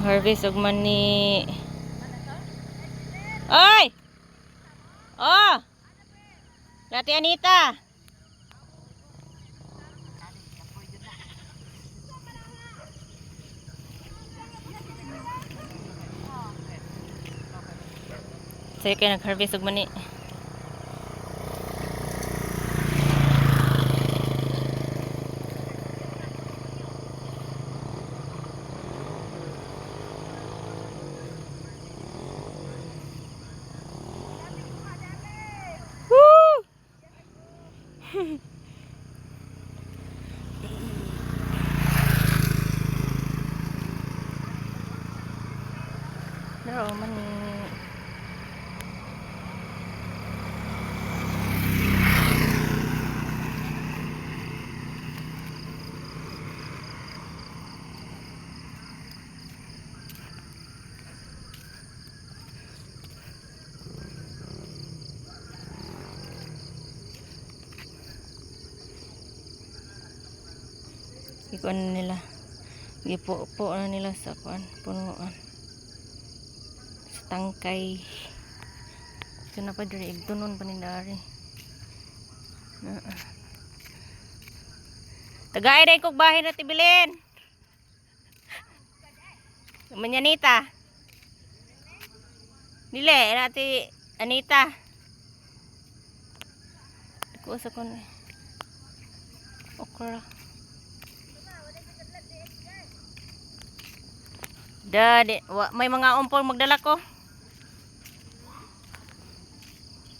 Harvest og mani. Oy! Oh! Dati Anita. Saya kayo nag-harvest og mani. Naro man ni. Ikuan nila. Gipo-po na nila sa kuan punuan. Sa tangkay. So na pa diri igtunon pa ni dari. Tagay dai kog bahin na tibilin. Manyanita. Dile nati Anita. Ko sa kon. Okra. May mga umpol magdala ko.